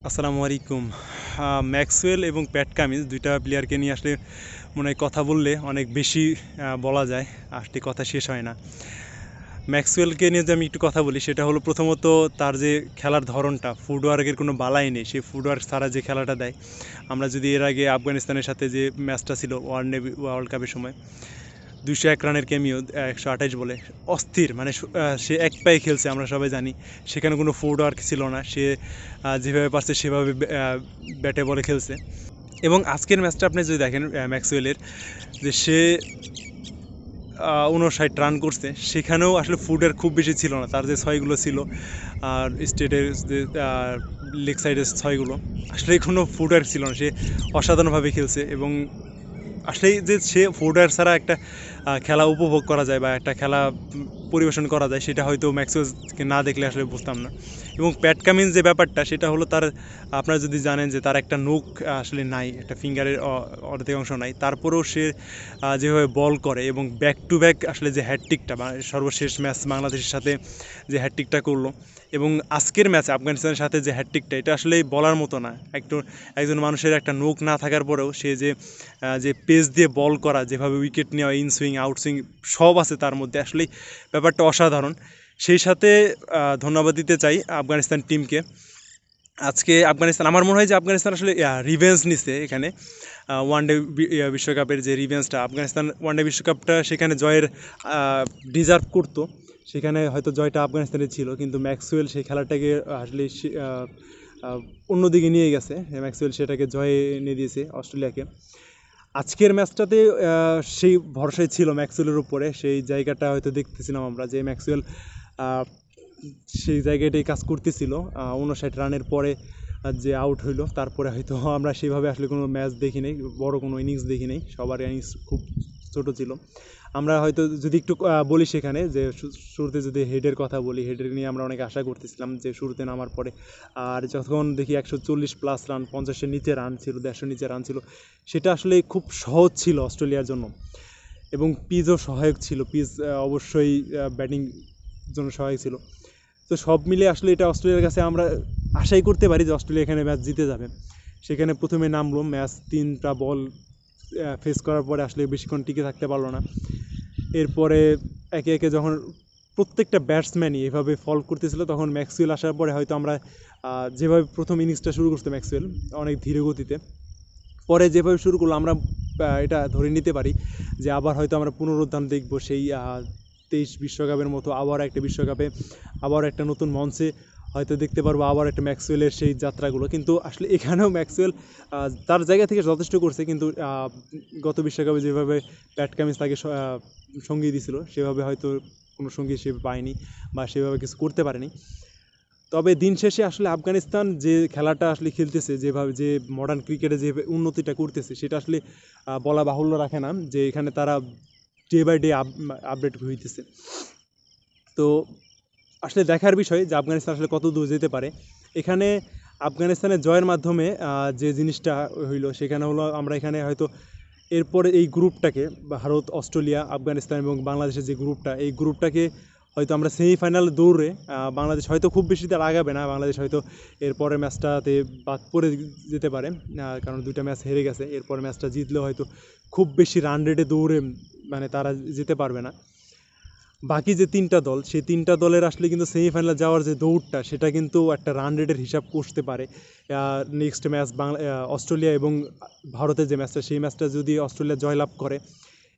আসসালামু আলাইকুম। ম্যাক্সওয়েল এবং প্যাট কামিন্স দুইটা প্লেয়ারকে নিয়ে আসলে মনে হয় কথা বললে অনেক বেশি বলা যায়, আসলে কথা শেষ হয় না। ম্যাক্সওয়েলকে নিয়ে যদি আমি একটু কথা বলি, সেটা হলো প্রথমত তার যে খেলার ধরনটা, ফুটওয়ার্কের কোনো বালাই নেই। সে ফুটওয়ার্ক ছাড়া যে খেলাটা দেয়, আমরা যদি এর আগে আফগানিস্তানের সাথে যে ম্যাচটা ছিল ওয়ার্ল্ড কাপের সময়, 201 রানের ক্যামিও 128 বলে অস্থির, মানে সে এক পায়ে খেলছে, আমরা সবাই জানি। সেখানে কোনো ফুটওয়ার্ক ছিল না, সে যেভাবে পারছে সেভাবে ব্যাটে বলে খেলছে। এবং আজকের ম্যাচটা আপনি যদি দেখেন, ম্যাক্সওয়েলের যে সে 59 রান করছে, সেখানেও আসলে ফুটের খুব বেশি ছিল না। তার যে ছয়গুলো ছিল, আর স্টেটের যে লেগ সাইডের ছয়গুলো, আসলে কোনো ফুটার ছিল না। সে অসাধারণভাবে খেলছে। এবং আসলে যে সে ফুটওয়ার্ক ছাড়া একটা খেলা উপভোগ করা যায় বা একটা খেলা পরিবেশন করা যায়, সেটা হয়তো ম্যাক্সওয়েলকে না দেখলে আসলে বুঝতাম না। এবং প্যাট কামিন্স যে ব্যাপারটা, সেটা হলো তার, আপনারা যদি জানেন যে তার একটা নোক আসলে নাই, একটা ফিঙ্গারের অর্ধেক অংশ নাই, তারপরেও সে যেভাবে বল করে এবং ব্যাক টু ব্যাক আসলে যে হ্যাটট্রিকটা বা সর্বশেষ ম্যাচ বাংলাদেশের সাথে যে হ্যাটট্রিকটা করলো, এবং আজকের ম্যাচে আফগানিস্তানের সাথে যে হ্যাটট্রিকটা, এটা আসলে বলার মতো না। একজন মানুষের একটা নোক না থাকার পরেও সে যে পেস দিয়ে বল করা, যেভাবে উইকেট নেওয়া, ইন সুইং, আউট সুইং সব আছে তার মধ্যে, আসলেই ব্যাপারটা অসাধারণ। সেই সাথে ধন্যবাদ দিতে চাই আফগানিস্তান টিমকে। আজকে আফগানিস্তান, আমার মনে হয় যে আফগানিস্তান আসলে রিভেঞ্জ নিছে এখানে। ওয়ানডে বিশ্বকাপের যে রিভেঞ্জটা, আফগানিস্তান ওয়ানডে বিশ্বকাপটা সেখানে জয়ের ডিজার্ভ করতো। সেখানে হয়তো জয়টা আফগানিস্তানের ছিল, কিন্তু ম্যাক্সওয়েল সেই খেলাটাকে আসলে অন্যদিকে নিয়ে গেছে। ম্যাক্সওয়েল সেটাকে জয়ে এনে দিয়েছে অস্ট্রেলিয়াকে। আজকের ম্যাচটাতে সেই ভরসাই ছিল ম্যাক্সওয়েলের উপরে। সেই জায়গাটা হয়তো দেখতেছিলাম আমরা, যে ম্যাক্সওয়েল সেই জায়গাটাই কাজ করতেছিল। 59 রানের পরে যে আউট হইলো, তারপরে হয়তো আমরা সেভাবে আসলে কোনো ম্যাচ দেখি নাই, বড় কোনো ইনিংস দেখি নাই। সবার ইনিংস খুব ছোট ছিল। আমরা হয়তো যদি একটু বলি সেখানে, যে শুরুতে যদি হেডের কথা বলি, হেডের নিয়ে আমরা অনেক আশা করতেছিলাম যে শুরুতে নামার পরে, আর যখন দেখি 140+ রান, 50-এর নিচে রান ছিল, 150-এর নিচে রান ছিল, সেটা আসলে খুব সহজ ছিল অস্ট্রেলিয়ার জন্য। এবং পিচও সহায়ক ছিল, পিচ অবশ্যই ব্যাটিং জন্য সহায়ক ছিল। তো সব মিলে আসলে এটা অস্ট্রেলিয়ার কাছে আমরা আশাই করতে পারি যে অস্ট্রেলিয়া এখানে ম্যাচ জিতে যাবে। সেখানে প্রথমে নামলো, ম্যাচ 3টা বল ফেস করার পরে আসলে বেশিক্ষণ টিকে থাকতে পারলো না। এরপরে একে একে যখন প্রত্যেকটা ব্যাটসম্যানই এভাবে ফল করতেছিল, তখন ম্যাক্সওয়েল আসার পরে হয়তো আমরা যেভাবে প্রথম ইনিংসটা শুরু করতে ম্যাক্সওয়েল অনেক ধীরে গতিতে, পরে যেভাবে শুরু করলো, আমরা এটা ধরে নিতে পারি যে আবার হয়তো আমরা পুনরুত্থান দেখব সেই 23 বিশ্বকাপের মতো। আবার একটা বিশ্বকাপে, আবার একটা নতুন মঞ্চে হয়তো দেখতে পারবো আবার একটা ম্যাক্সওয়েলের সেই যাত্রাগুলো। কিন্তু আসলে এখানেও ম্যাক্সওয়েল তার জায়গা থেকে যথেষ্ট করছে, কিন্তু গত বিশ্বকাপে যেভাবে প্যাট কামিন্স তাকে সঙ্গী দিয়েছিল, সেভাবে হয়তো কোনো সঙ্গী সে পায়নি বা সেভাবে কিছু করতে পারেনি। তবে দিন শেষে আসলে আফগানিস্তান যে খেলাটা আসলে খেলতেছে, যেভাবে যে মডার্ন ক্রিকেটে যে উন্নতিটা করতেছে, সেটা আসলে বলা বাহুল্য রাখে না, যে এখানে তারা ডে বাই ডে আপডেট হইতেছে। তো আসলে দেখার বিষয় যে আফগানিস্তান আসলে কত দূর যেতে পারে। এখানে আফগানিস্তানের জয়ের মাধ্যমে যে জিনিসটা হইলো, সেখানে হলো আমরা এখানে হয়তো এরপরে এই গ্রুপটাকে, ভারত, অস্ট্রেলিয়া, আফগানিস্তান এবং বাংলাদেশের যে গ্রুপটা, এই গ্রুপটাকে হয়তো আমরা সেমিফাইনাল দৌড়ে বাংলাদেশ হয়তো খুব বেশি তার আগাবে না। বাংলাদেশ হয়তো এরপরের ম্যাচটাতে বাদ পড়ে যেতে পারে, কারণ 2টা ম্যাচ হেরে গেছে। এরপর ম্যাচটা জিতলেও হয়তো খুব বেশি রান রেটে দৌড়ে মানে তারা যেতে পারবে না। বাকি যে 3টা দল, সেই 3টা দলের আসলে কিন্তু সেমিফাইনালে যাওয়ার যে দৌড়টা, সেটা কিন্তু একটা রান রেটের হিসাব করতে পারে। নেক্সট ম্যাচ অস্ট্রেলিয়া এবং ভারতের যে ম্যাচটা, সেই ম্যাচটা যদি অস্ট্রেলিয়া জয়লাভ করে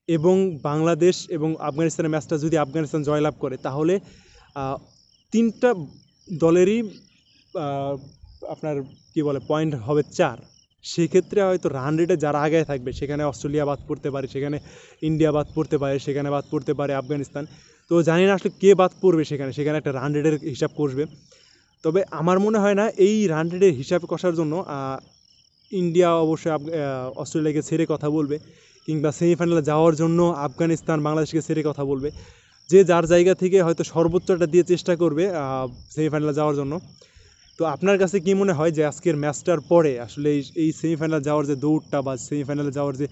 এবং বাংলাদেশ এবং আফগানিস্তানের ম্যাচটা যদি আফগানিস্তান জয়লাভ করে, তাহলে 3টা দলেরই আপনার কি বলে পয়েন্ট হবে 4। সেক্ষেত্রে হয়তো রান রেটে যারা আগে থাকবে, সেখানে অস্ট্রেলিয়া বাদ পড়তে পারে, সেখানে ইন্ডিয়া বাদ পড়তে পারে, সেখানে বাদ পড়তে পারে আফগানিস্তান। তো জানি না আসলে কে বাদ পড়বে সেখানে, সেখানে একটা রান রেটের হিসাব করবে। তবে আমার মনে হয় না এই রান রেটের হিসাব কষার জন্য ইন্ডিয়া অবশ্যই অস্ট্রেলিয়াকে ছেড়ে কথা বলবে, কিংবা সেমিফাইনালে যাওয়ার জন্য আফগানিস্তান বাংলাদেশকে ছেড়ে কথা বলবে। যে যার জায়গা থেকে হয়তো সর্বোচ্চটা দিয়ে চেষ্টা করবে সেমিফাইনালে যাওয়ার জন্য। তো আপনার কাছে কী মনে হয় যে আজকের ম্যাচটার পরে আসলে এই সেমিফাইনাল যাওয়ার যে দৌড়টা বা সেমিফাইনালে যাওয়ার যে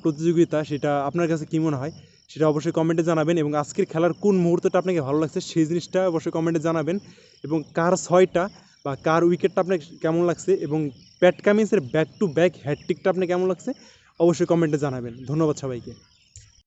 প্রতিযোগিতা, সেটা আপনার কাছে কী মনে হয়, সেটা অবশ্যই কমেন্টে জানাবেন। এবং আজকের খেলার কোন মুহূর্তটা আপনাকে ভালো লাগছে, সেই জিনিসটা অবশ্যই কমেন্টে জানাবেন। এবং কার 6টা বা কার উইকেটটা আপনার কেমন লাগছে এবং প্যাট কামিন্সের ব্যাক টু ব্যাক হ্যাটট্রিকটা আপনি কেমন লাগছে অবশ্যই কমেন্টে জানাবেন। ধন্যবাদ সবাইকে।